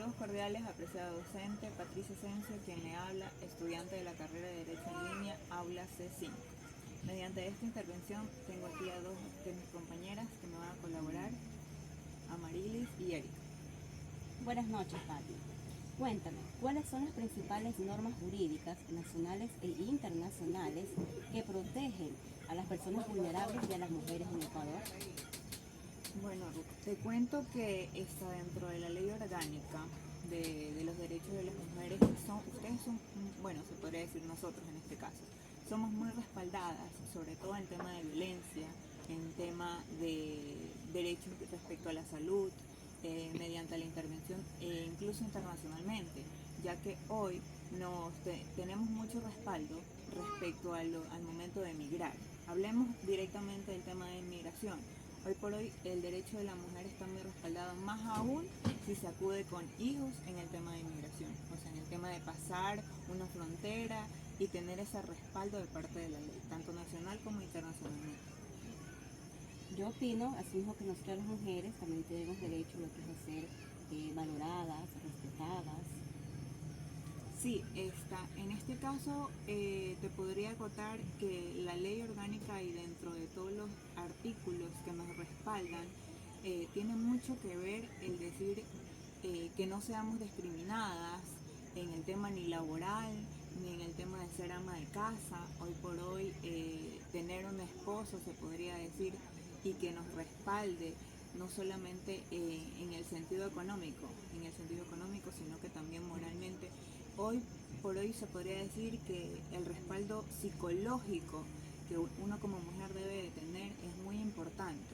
Saludos cordiales, apreciado docente, Patricia Asensio, quien le habla, estudiante de la carrera de Derecho en Línea, aula C5. Mediante esta intervención tengo aquí a dos de mis compañeras que me van a colaborar, Amarilis y Erika. Buenas noches, Pati. Cuéntame, ¿cuáles son las principales normas jurídicas nacionales e internacionales que protegen a las personas vulnerables y a las mujeres en Ecuador? Bueno, te cuento que está dentro de la ley orgánica de los derechos de las mujeres. Ustedes son, bueno, se podría decir nosotros en este caso, somos muy respaldadas, sobre todo en tema de violencia, en tema de derechos respecto a la salud, mediante la intervención e incluso internacionalmente, ya que hoy tenemos mucho respaldo respecto al momento de emigrar. Hablemos directamente del tema de inmigración. Hoy por hoy el derecho de la mujer está muy respaldado, más aún si se acude con hijos en el tema de inmigración, o sea, en el tema de pasar una frontera y tener ese respaldo de parte de la ley, tanto nacional como internacionalmente. Yo opino, asimismo, que nosotras las mujeres también tenemos derecho a lo que es a ser valoradas, respetadas. Sí, en este caso te podría acotar que la ley orgánica y dentro de todos los artículos que nos respaldan, tiene mucho que ver el decir que no seamos discriminadas en el tema ni laboral, ni en el tema de ser ama de casa. Hoy por hoy tener un esposo, se podría decir, y que nos respalde no solamente en el sentido económico, sino que también moralmente. Hoy por hoy se podría decir que el respaldo psicológico que uno como mujer debe de tener es muy importante,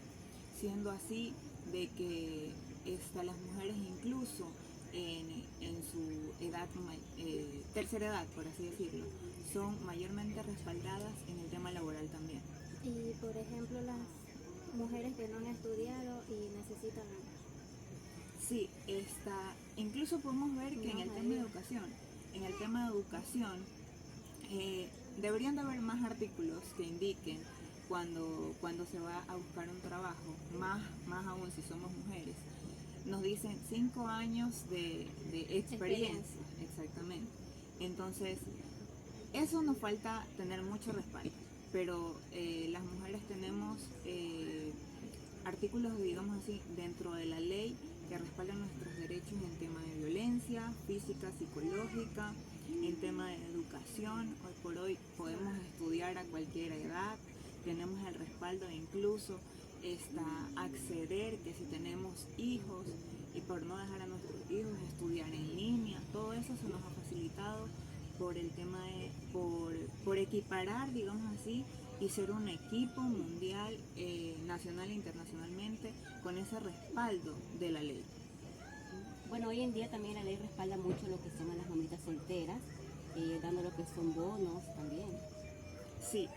siendo así de que las mujeres incluso en su edad, tercera edad, por así decirlo, son mayormente respaldadas en el tema laboral también. Y por ejemplo las mujeres que no han estudiado y necesitan... Sí, incluso podemos ver que en el tema de educación, deberían de haber más artículos que indiquen cuando se va a buscar un trabajo, más aún si somos mujeres. Nos dicen 5 años de experiencia, exactamente. Entonces, eso nos falta tener mucho respaldo, pero las mujeres tenemos artículos, digamos así, dentro de la ley que respaldan nuestros derechos en tema de violencia física, psicológica, en tema de educación. Hoy por hoy podemos estudiar a cualquier edad, tenemos el respaldo de incluso acceder que si tenemos hijos y por no dejar a nuestros hijos estudiar en línea, todo eso se nos ha facilitado por el tema de, por equiparar, digamos así, y ser un equipo mundial, nacional e internacionalmente, con ese respaldo de la ley. Bueno, hoy en día también la ley respalda mucho lo que son a las mamitas solteras, dando lo que son bonos también. Sí,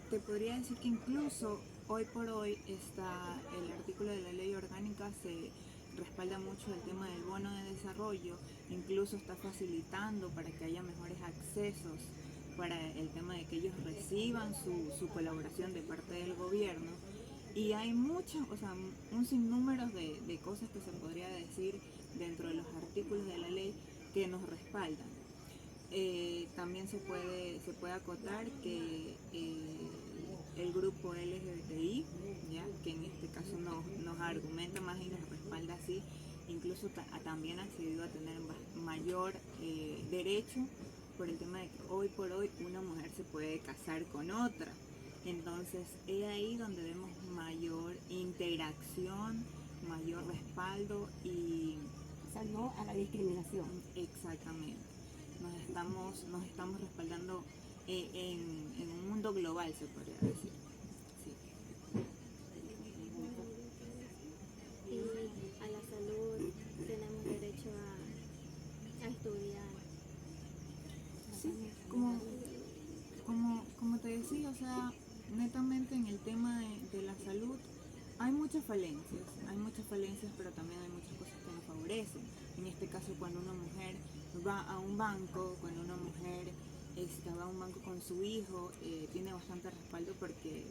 te podría decir que incluso hoy por hoy está el artículo de la ley orgánica, se respalda mucho el tema del bono de desarrollo, incluso está facilitando para que haya mejores accesos para el tema de que ellos reciban su colaboración de parte del gobierno. Y hay muchas, o sea, un sinnúmero de cosas que se podría decir dentro de los artículos de la ley que nos respaldan. También se puede acotar que el grupo LGBTI, ¿ya? Que en este caso nos argumenta más y nos respalda así, incluso también ha accedido a tener mayor derecho por el tema de que hoy por hoy una mujer se puede casar con otra. Entonces es ahí donde vemos mayor interacción, mayor respaldo y... O sea, no a la discriminación. Exactamente. Nos estamos respaldando en un mundo global, se podría decir. Sí. Y a la salud tenemos derecho a estudiar. Sí, como te decía, o sea, netamente en el tema de la salud hay muchas falencias, pero también hay muchas cosas que nos favorecen. En este caso, cuando una mujer va a un banco, va a un banco con su hijo, tiene bastante respaldo porque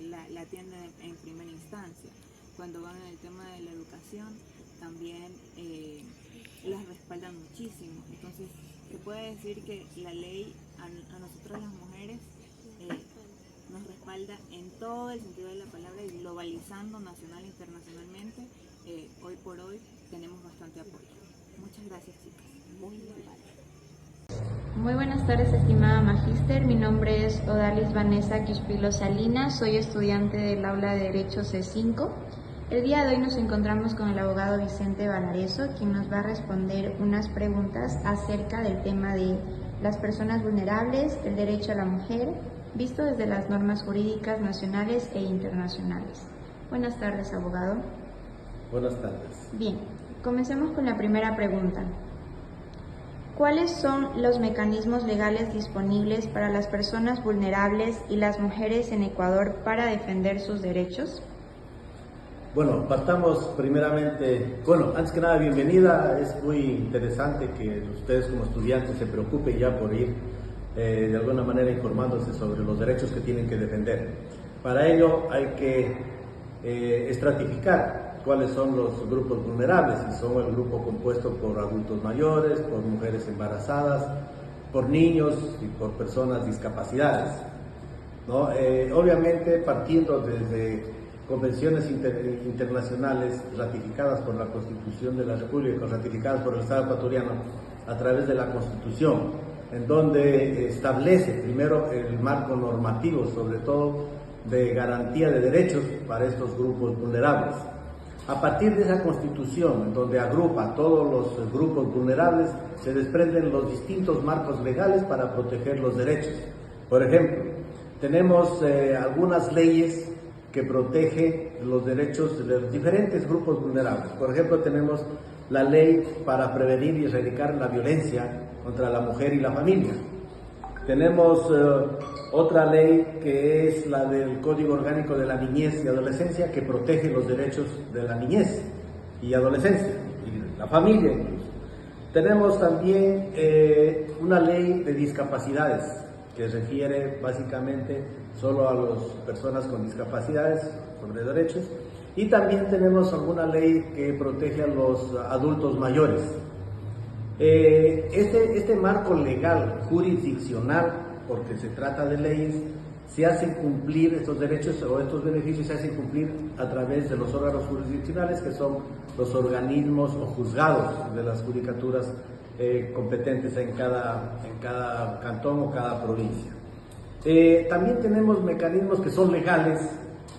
la atienden en primera instancia. Cuando van en el tema de la educación, también muchísimo. Entonces, se puede decir que la ley a nosotras las mujeres nos respalda en todo el sentido de la palabra, y globalizando nacional e internacionalmente, hoy por hoy tenemos bastante apoyo. Muchas gracias, chicas. Muy bien. Muy buenas tardes, estimada Magíster. Mi nombre es Odalis Vanessa Quispilo Salinas, soy estudiante del aula de Derecho C5. El día de hoy nos encontramos con el abogado Vicente Valareso, quien nos va a responder unas preguntas acerca del tema de las personas vulnerables, el derecho a la mujer, visto desde las normas jurídicas nacionales e internacionales. Buenas tardes, abogado. Buenas tardes. Bien, comencemos con la primera pregunta. ¿Cuáles son los mecanismos legales disponibles para las personas vulnerables y las mujeres en Ecuador para defender sus derechos? Bueno, partamos primeramente, antes que nada, bienvenida. Es muy interesante que ustedes como estudiantes se preocupen ya por ir de alguna manera informándose sobre los derechos que tienen que defender. Para ello hay que estratificar cuáles son los grupos vulnerables, y son el grupo compuesto por adultos mayores, por mujeres embarazadas, por niños y por personas discapacitadas, ¿no? Obviamente partiendo desde convenciones internacionales ratificadas por la Constitución de la República, ratificadas por el Estado ecuatoriano a través de la Constitución, en donde establece primero el marco normativo, sobre todo de garantía de derechos para estos grupos vulnerables. A partir de esa Constitución, donde agrupa todos los grupos vulnerables, se desprenden los distintos marcos legales para proteger los derechos. Por ejemplo, tenemos algunas leyes que protegen los derechos de los diferentes grupos vulnerables. Por ejemplo, tenemos la ley para prevenir y erradicar la violencia contra la mujer y la familia. Tenemos otra ley que es la del Código Orgánico de la Niñez y Adolescencia, que protege los derechos de la niñez y adolescencia, y la familia incluso. Tenemos también una ley de discapacidades, que refiere básicamente solo a las personas con discapacidades sobre derechos, y también tenemos alguna ley que protege a los adultos mayores. Este marco legal jurisdiccional, porque se trata de leyes, se hacen cumplir estos derechos o estos beneficios, se hacen cumplir a través de los órganos jurisdiccionales, que son los organismos o juzgados de las judicaturas competentes en cada cantón o cada provincia. También tenemos mecanismos que son legales,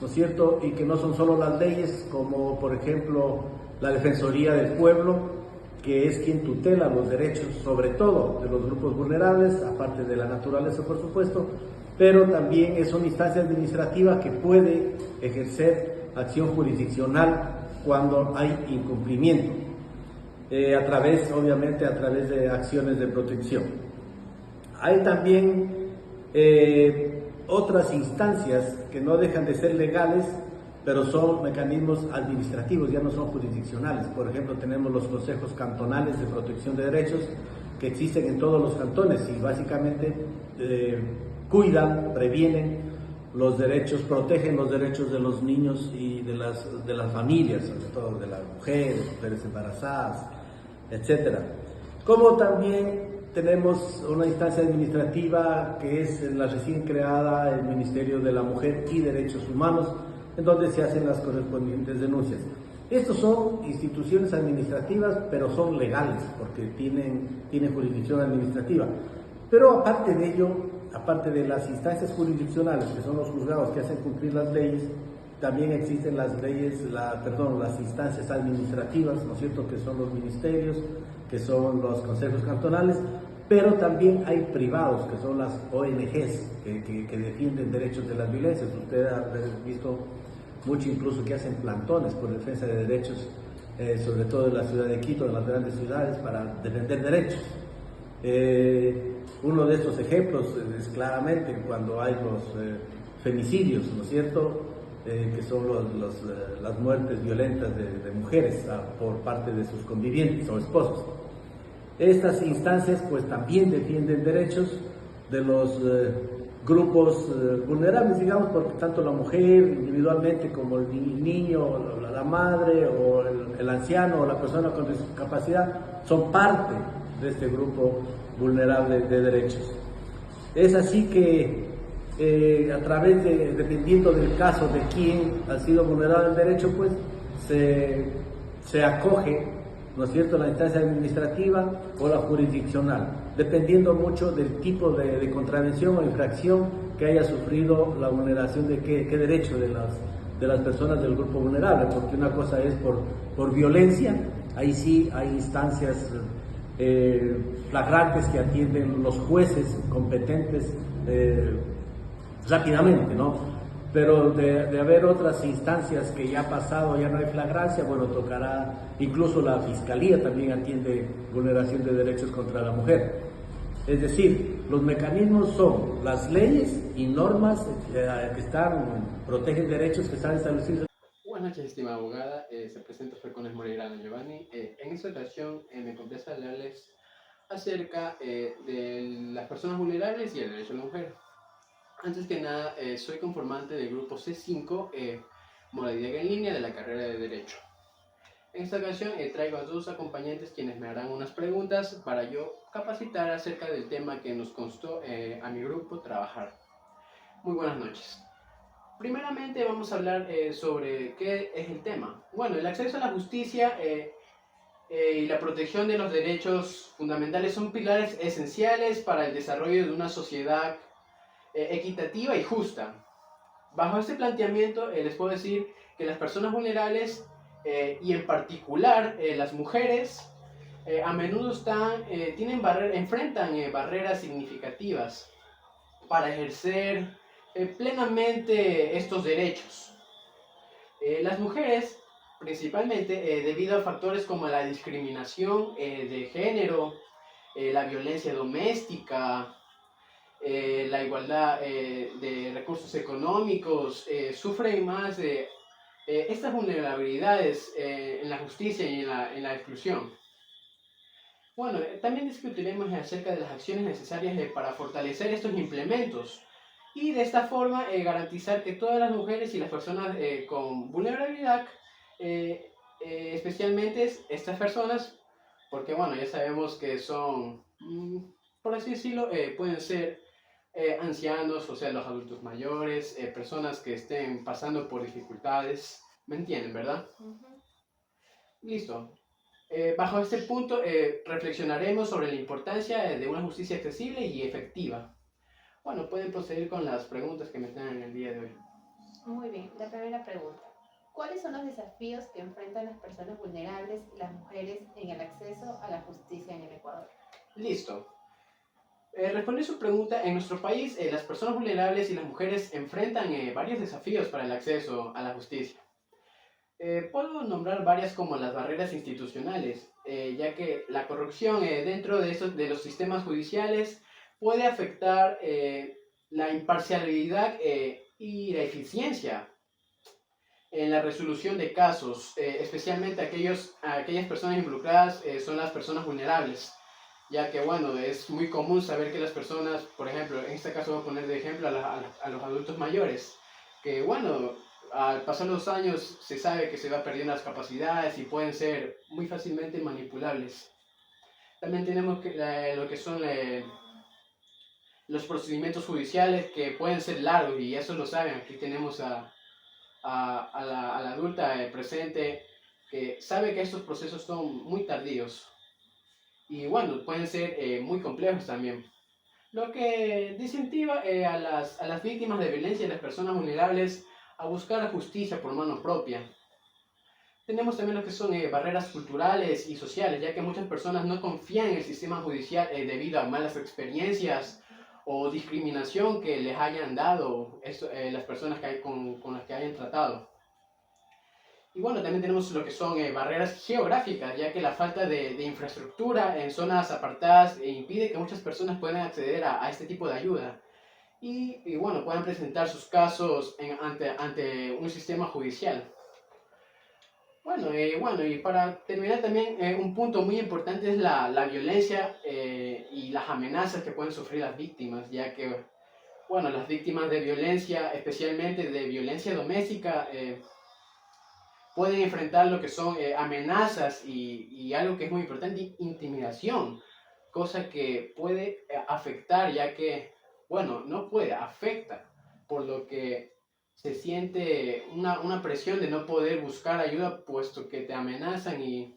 ¿no es cierto?, y que no son solo las leyes, como por ejemplo la Defensoría del Pueblo, que es quien tutela los derechos, sobre todo de los grupos vulnerables, aparte de la naturaleza, por supuesto, pero también es una instancia administrativa que puede ejercer acción jurisdiccional cuando hay incumplimiento, obviamente a través de acciones de protección. Hay también otras instancias que no dejan de ser legales, pero son mecanismos administrativos, ya no son jurisdiccionales. Por ejemplo, tenemos los consejos cantonales de protección de derechos, que existen en todos los cantones y básicamente cuidan, previenen los derechos, protegen los derechos de los niños y de las familias, sobre todo de las mujeres embarazadas, etc. Como también tenemos una instancia administrativa que es la recién creada, el Ministerio de la Mujer y Derechos Humanos, en donde se hacen las correspondientes denuncias. Estos son instituciones administrativas, pero son legales, porque tienen jurisdicción administrativa. Pero aparte de ello, aparte de las instancias jurisdiccionales, que son los juzgados que hacen cumplir las leyes, también existen las instancias administrativas, ¿no es cierto?, que son los ministerios, que son los consejos cantonales, pero también hay privados, que son las ONGs, que defienden derechos de las violencias. Usted ha visto mucho incluso que hacen plantones por defensa de derechos, sobre todo en la ciudad de Quito, en las grandes ciudades, para defender derechos. Uno de estos ejemplos es claramente cuando hay los femicidios, ¿no es cierto?, que son las muertes violentas de mujeres por parte de sus convivientes o esposos. Estas instancias pues también defienden derechos de los grupos vulnerables, digamos, porque tanto la mujer individualmente como el niño, la madre o el anciano o la persona con discapacidad son parte de este grupo vulnerable de derechos. Es así que a través dependiendo del caso de quién ha sido vulnerado el derecho, pues se acoge, ¿no es cierto?, la instancia administrativa o la jurisdiccional, dependiendo mucho del tipo de contravención o infracción que haya sufrido la vulneración de qué derecho de las personas del grupo vulnerable, porque una cosa es por violencia, ahí sí hay instancias flagrantes que atienden los jueces competentes rápidamente, ¿no? Pero de haber otras instancias que ya ha pasado, ya no hay flagrancia, bueno, tocará, incluso la Fiscalía también atiende vulneración de derechos contra la mujer. Es decir, los mecanismos son las leyes y normas que protegen derechos que están establecidos. Buenas noches, estimada abogada. Se presenta Frecones Moreira Giovanni. En esta ocasión me complace hablarles acerca de las personas vulnerables y el derecho de la mujer. Antes que nada, soy conformante del grupo C5, modalidad en línea de la carrera de Derecho. En esta ocasión traigo a dos acompañantes quienes me harán unas preguntas para yo capacitar acerca del tema que nos constó a mi grupo trabajar. Muy buenas noches. Primeramente vamos a hablar sobre qué es el tema. Bueno, el acceso a la justicia y la protección de los derechos fundamentales son pilares esenciales para el desarrollo de una sociedad equitativa y justa. Bajo este planteamiento les puedo decir que las personas vulnerables y en particular las mujeres a menudo enfrentan barreras significativas para ejercer plenamente estos derechos. Las mujeres, principalmente debido a factores como la discriminación de género, la violencia doméstica, la igualdad de recursos económicos, sufren más de estas vulnerabilidades en la justicia y en la exclusión. Bueno, también discutiremos acerca de las acciones necesarias para fortalecer estos implementos y de esta forma garantizar que todas las mujeres y las personas con vulnerabilidad, especialmente estas personas, porque bueno, ya sabemos que son, por así decirlo, pueden ser ancianos, o sea, los adultos mayores, personas que estén pasando por dificultades, ¿me entienden, verdad? Listo. Bajo este punto reflexionaremos sobre la importancia de una justicia accesible y efectiva. Bueno, pueden proceder con las preguntas que me tengan en el día de hoy. Muy bien, la primera pregunta. ¿Cuáles son los desafíos que enfrentan las personas vulnerables y las mujeres en el acceso a la justicia en el Ecuador? Listo. Responder su pregunta, en nuestro país las personas vulnerables y las mujeres enfrentan varios desafíos para el acceso a la justicia. Puedo nombrar varias como las barreras institucionales, ya que la corrupción dentro de los sistemas judiciales puede afectar la imparcialidad y la eficiencia en la resolución de casos, especialmente aquellas personas involucradas son las personas vulnerables, ya que bueno, es muy común saber que las personas, por ejemplo, en este caso voy a poner de ejemplo a los adultos mayores, que bueno, al pasar los años se sabe que se va perdiendo las capacidades y pueden ser muy fácilmente manipulables. También tenemos lo que son los procedimientos judiciales que pueden ser largos y eso lo saben. Aquí tenemos a la adulta presente que sabe que estos procesos son muy tardíos y bueno, pueden ser muy complejos también. Lo que desincentiva a las víctimas de violencia y a las personas vulnerables a buscar la justicia por mano propia. Tenemos también lo que son barreras culturales y sociales, ya que muchas personas no confían en el sistema judicial debido a malas experiencias o discriminación que les hayan dado las personas con las que hayan tratado. Y bueno, también tenemos lo que son barreras geográficas, ya que la falta de infraestructura en zonas apartadas impide que muchas personas puedan acceder a este tipo de ayuda. Y bueno, puedan presentar sus casos ante un sistema judicial. Bueno, y para terminar también, un punto muy importante es la violencia y las amenazas que pueden sufrir las víctimas, ya que, bueno, las víctimas de violencia, especialmente de violencia doméstica, pueden enfrentar lo que son amenazas y algo que es muy importante, intimidación cosa que puede afectar, ya que, bueno, no puede, afecta, por lo que se siente una presión de no poder buscar ayuda puesto que te amenazan y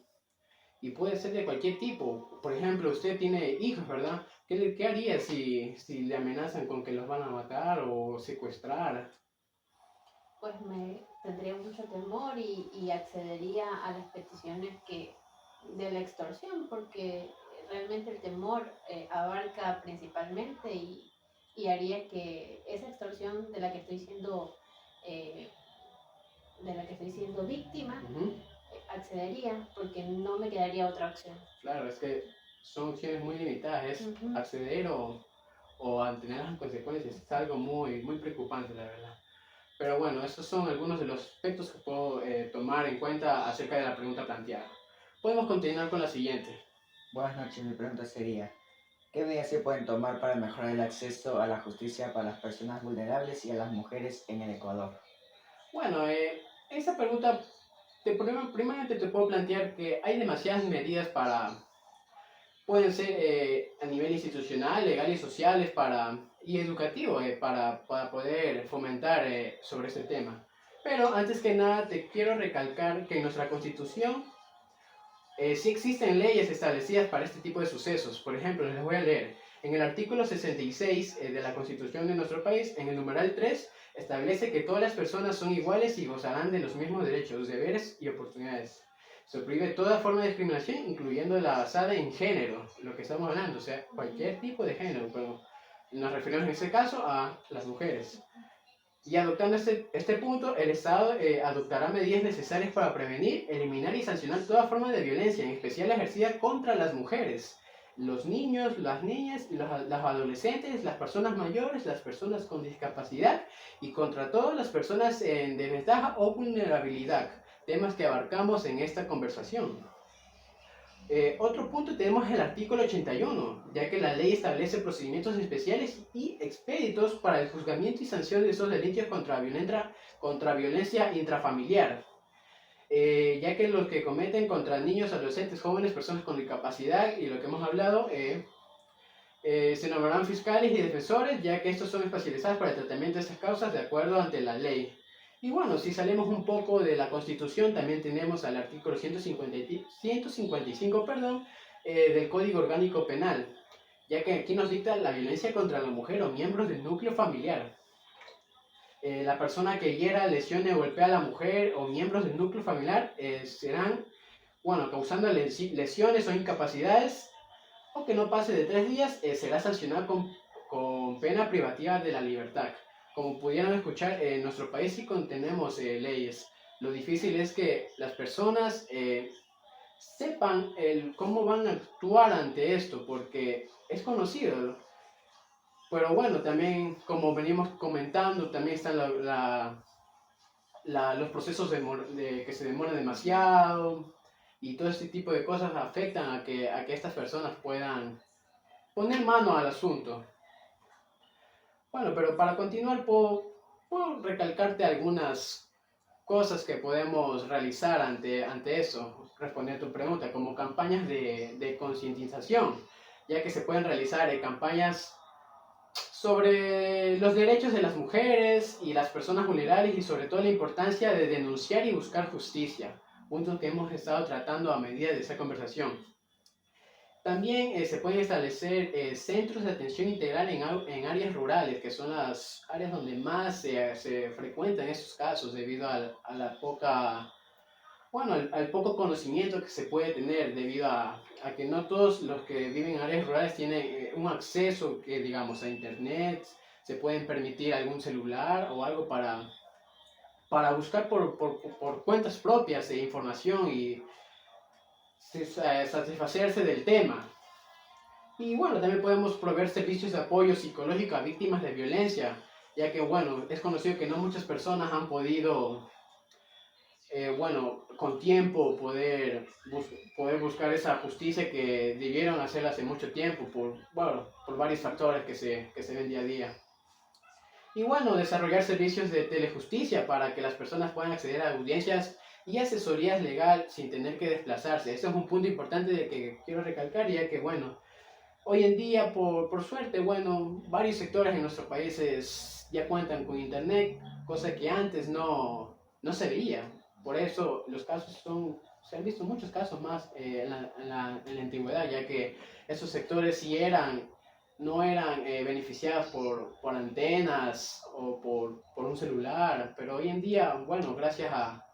puede ser de cualquier tipo. Por ejemplo, usted tiene hijos, ¿verdad? ¿Qué haría si le amenazan con que los van a matar o secuestrar? Pues me tendría mucho temor y accedería a las peticiones de la extorsión, porque realmente el temor abarca principalmente y haría que esa extorsión eh, de la que estoy siendo víctima, Ujú. accedería porque no me quedaría otra opción. Claro, es que son opciones muy limitadas, es Ujú. acceder o a tener las consecuencias. Es algo muy preocupante, la verdad. Pero bueno, estos son algunos de los aspectos que puedo tomar en cuenta acerca de la pregunta planteada. Podemos continuar con la siguiente. Buenas noches, mi pregunta sería, ¿qué medidas se pueden tomar para mejorar el acceso a la justicia para las personas vulnerables y a las mujeres en el Ecuador? Bueno, esa pregunta, primeramente te puedo plantear que hay demasiadas medidas pueden ser a nivel institucional, legal y sociales y educativo para poder fomentar sobre este tema. Pero antes que nada te quiero recalcar que en nuestra Constitución sí existen leyes establecidas para este tipo de sucesos. Por ejemplo, les voy a leer. En el artículo 66 de la Constitución de nuestro país, en el numeral 3, establece que todas las personas son iguales y gozarán de los mismos derechos, deberes y oportunidades. Se prohíbe toda forma de discriminación, incluyendo la basada en género, lo que estamos hablando, o sea, cualquier tipo de género, pero nos referimos en este caso a las mujeres. Y adoptando este punto, el Estado adoptará medidas necesarias para prevenir, eliminar y sancionar toda forma de violencia, en especial ejercida contra las mujeres, los niños, las niñas, los adolescentes, las personas mayores, las personas con discapacidad y contra todas las personas en desventaja o vulnerabilidad, temas que abarcamos en esta conversación. Otro punto tenemos el artículo 81, ya que la ley establece procedimientos especiales y expeditos para el juzgamiento y sanción de esos delitos contra violencia intrafamiliar, ya que los que cometen contra niños, adolescentes, jóvenes, personas con discapacidad y lo que hemos hablado, se nombrarán fiscales y defensores, ya que estos son especializados para el tratamiento de estas causas de acuerdo ante la ley. Y bueno, si salimos un poco de la Constitución, también tenemos al artículo 155, del Código Orgánico Penal, ya que aquí nos dicta la violencia contra la mujer o miembros del núcleo familiar. La persona que hiera, lesione o golpea a la mujer o miembros del núcleo familiar serán, bueno, causando lesiones o incapacidades, o que no pase de 3 días, será sancionado con pena privativa de la libertad. Como pudieron escuchar, en nuestro país sí contenemos leyes. Lo difícil es que las personas sepan cómo van a actuar ante esto, porque es conocido. Pero bueno, también como venimos comentando, también están los procesos que se demoran demasiado y todo este tipo de cosas afectan a que estas personas puedan poner mano al asunto. Bueno, pero para continuar puedo recalcarte algunas cosas que podemos realizar ante eso, responder a tu pregunta, como campañas de concientización, ya que se pueden realizar campañas sobre los derechos de las mujeres y las personas vulnerables y sobre todo la importancia de denunciar y buscar justicia, puntos que hemos estado tratando a medida de esa conversación. También se pueden establecer centros de atención integral en áreas rurales, que son las áreas donde más se frecuentan estos casos debido al poco conocimiento que se puede tener debido a que no todos los que viven en áreas rurales tienen un acceso digamos, a internet, se pueden permitir algún celular o algo para buscar por cuentas propias de información y satisfacerse del tema. Y bueno, también podemos proveer servicios de apoyo psicológico a víctimas de violencia, ya que bueno, es conocido que no muchas personas han podido, con tiempo poder buscar esa justicia que debieron hacer hace mucho tiempo por varios factores que se ven día a día. Y bueno, desarrollar servicios de telejusticia para que las personas puedan acceder a audiencias y asesorías legal sin tener que desplazarse. Este es un punto importante de que quiero recalcar, ya que bueno, Hoy en día, por suerte, bueno, varios sectores en nuestros países ya cuentan con internet, cosa que antes no se veía. Por eso los casos se han visto muchos casos más en la antigüedad, ya que esos sectores sí no eran beneficiados por antenas o por un celular, pero hoy en día, bueno, gracias a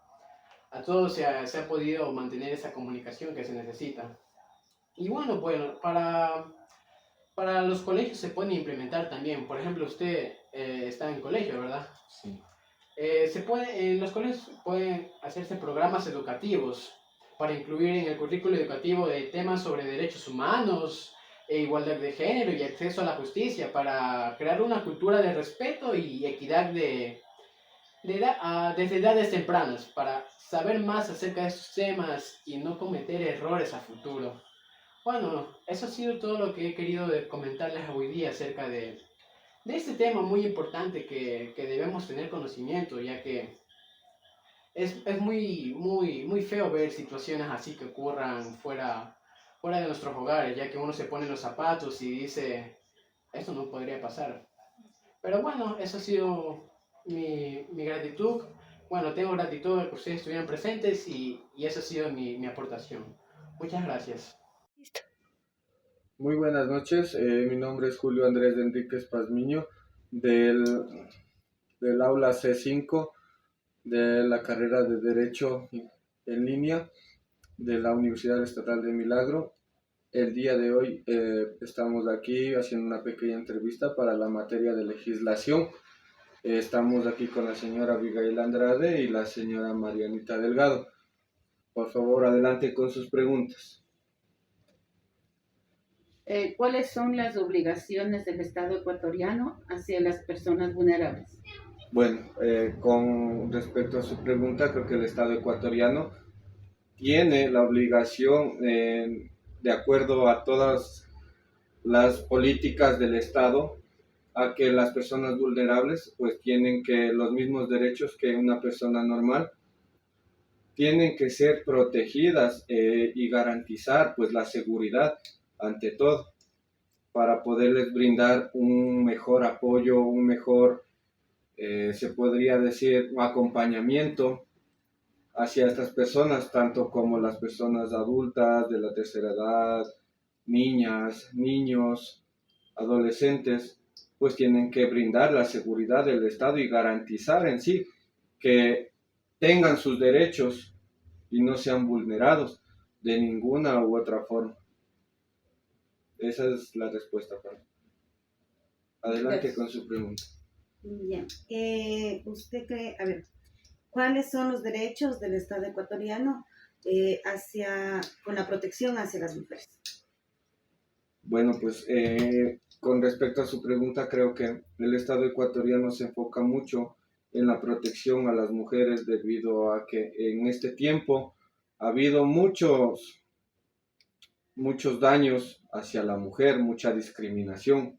todo se ha podido mantener esa comunicación que se necesita. Y bueno, para los colegios se puede implementar también. Por ejemplo, usted está en colegio, ¿verdad? Sí. En los colegios pueden hacerse programas educativos para incluir en el currículo educativo de temas sobre derechos humanos, igualdad de género y acceso a la justicia para crear una cultura de respeto y equidad desde edades tempranas para saber más acerca de estos temas y no cometer errores a futuro. Bueno, eso ha sido todo lo que he querido comentarles hoy día acerca de este tema muy importante que debemos tener conocimiento, ya que es muy feo ver situaciones así que ocurran fuera de nuestros hogares, ya que uno se pone en los zapatos y dice, esto no podría pasar. Pero bueno, eso ha sido mi gratitud. Bueno, tengo gratitud de que ustedes estuvieran presentes y esa ha sido mi aportación. Muchas gracias. Muy buenas noches, mi nombre es Julio Andrés de Enríquez Pazmiño del, del aula C5 de la carrera de Derecho en línea de la Universidad Estatal de Milagro. El día de hoy estamos aquí haciendo una pequeña entrevista para la materia de legislación. Estamos aquí con la señora Abigail Andrade y la señora Marianita Delgado. Por favor, adelante con sus preguntas. ¿Cuáles son las obligaciones del Estado ecuatoriano hacia las personas vulnerables? Bueno, con respecto a su pregunta, creo que el Estado ecuatoriano tiene la obligación, de acuerdo a todas las políticas del Estado, a que las personas vulnerables pues tienen que los mismos derechos que una persona normal, tienen que ser protegidas y garantizar pues la seguridad ante todo, para poderles brindar un mejor apoyo, un mejor, se podría decir, un acompañamiento hacia estas personas, tanto como las personas adultas, de la tercera edad, niñas, niños, adolescentes, pues tienen que brindar la seguridad del Estado y garantizar en sí que tengan sus derechos y no sean vulnerados de ninguna u otra forma. Esa es la respuesta para mí. Adelante con su pregunta. Bien. ¿Usted cree, cuáles son los derechos del Estado ecuatoriano con la protección hacia las mujeres? Bueno, pues con respecto a su pregunta, creo que el Estado ecuatoriano se enfoca mucho en la protección a las mujeres debido a que en este tiempo ha habido muchos daños hacia la mujer, mucha discriminación,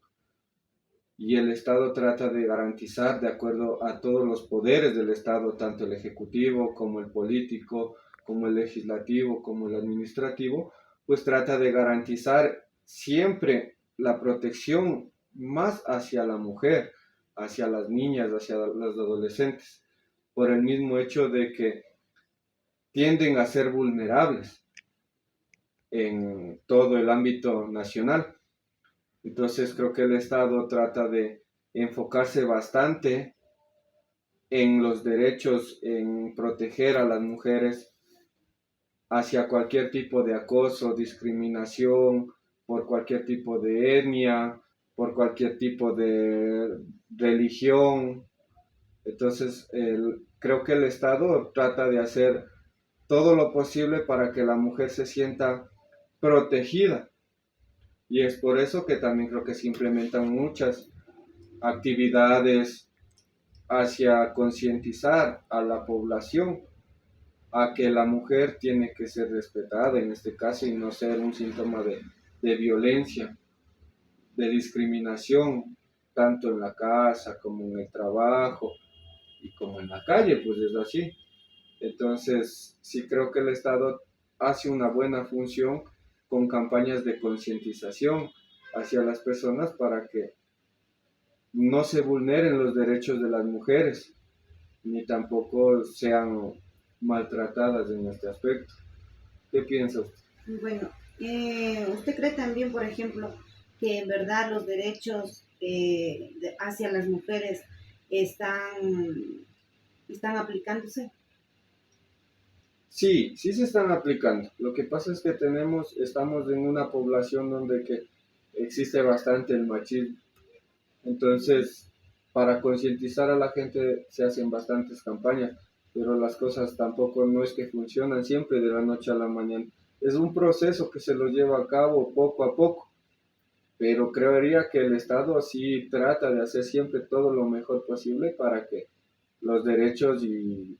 y el Estado trata de garantizar, de acuerdo a todos los poderes del Estado, tanto el ejecutivo como el político, como el legislativo, como el administrativo, pues trata de garantizar siempre la protección más hacia la mujer, hacia las niñas, hacia los adolescentes, por el mismo hecho de que tienden a ser vulnerables en todo el ámbito nacional. Entonces creo que el Estado trata de enfocarse bastante en los derechos, en proteger a las mujeres hacia cualquier tipo de acoso, discriminación, por cualquier tipo de etnia, por cualquier tipo de religión. Entonces creo que el Estado trata de hacer todo lo posible para que la mujer se sienta protegida, y es por eso que también creo que se implementan muchas actividades hacia concientizar a la población a que la mujer tiene que ser respetada en este caso y no ser un síntoma de violencia, de discriminación, tanto en la casa como en el trabajo y como en la calle, pues es así. Entonces sí creo que el Estado hace una buena función con campañas de concientización hacia las personas para que no se vulneren los derechos de las mujeres, ni tampoco sean maltratadas en este aspecto. ¿Qué piensa usted? Bueno, ¿usted cree también, por ejemplo, que en verdad los derechos hacia las mujeres están aplicándose? Sí, sí se están aplicando. Lo que pasa es que estamos en una población donde que existe bastante el machismo. Entonces, para concientizar a la gente se hacen bastantes campañas, pero las cosas tampoco no es que funcionan siempre de la noche a la mañana. Es un proceso que se lo lleva a cabo poco a poco, pero creería que el Estado sí trata de hacer siempre todo lo mejor posible para que los derechos y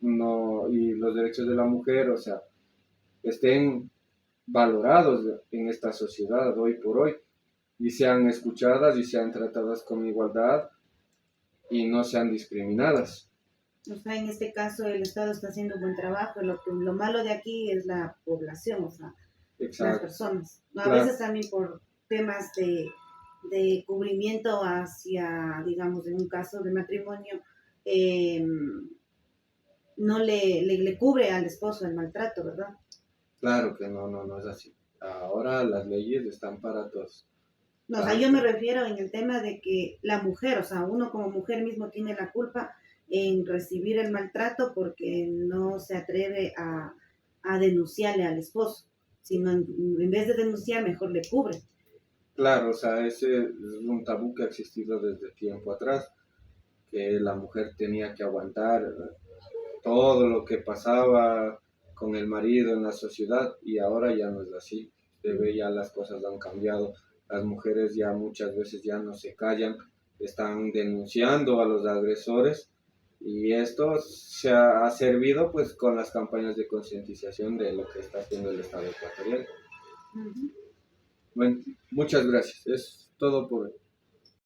los derechos de la mujer, o sea, estén valorados en esta sociedad hoy por hoy y sean escuchadas y sean tratadas con igualdad y no sean discriminadas. O sea, en este caso el Estado está haciendo un buen trabajo. Lo malo de aquí es la población, o sea, Exacto. las personas. ¿No? A Claro. veces también por temas de cubrimiento hacia, digamos, en un caso de matrimonio, no le cubre al esposo el maltrato, ¿verdad? Claro que no es así. Ahora las leyes están para todos. No, o sea, yo me refiero en el tema de que la mujer, o sea, uno como mujer mismo tiene la culpa en recibir el maltrato porque no se atreve a denunciarle al esposo, sino en vez de denunciar, mejor le cubre. Claro, o sea, ese es un tabú que ha existido desde tiempo atrás, que la mujer tenía que aguantar todo lo que pasaba con el marido en la sociedad y ahora ya no es así. Se ve, ya las cosas han cambiado. Las mujeres ya muchas veces ya no se callan, están denunciando a los agresores y esto se ha servido pues con las campañas de concientización de lo que está haciendo el Estado ecuatoriano. Bueno, muchas gracias. Es todo por hoy.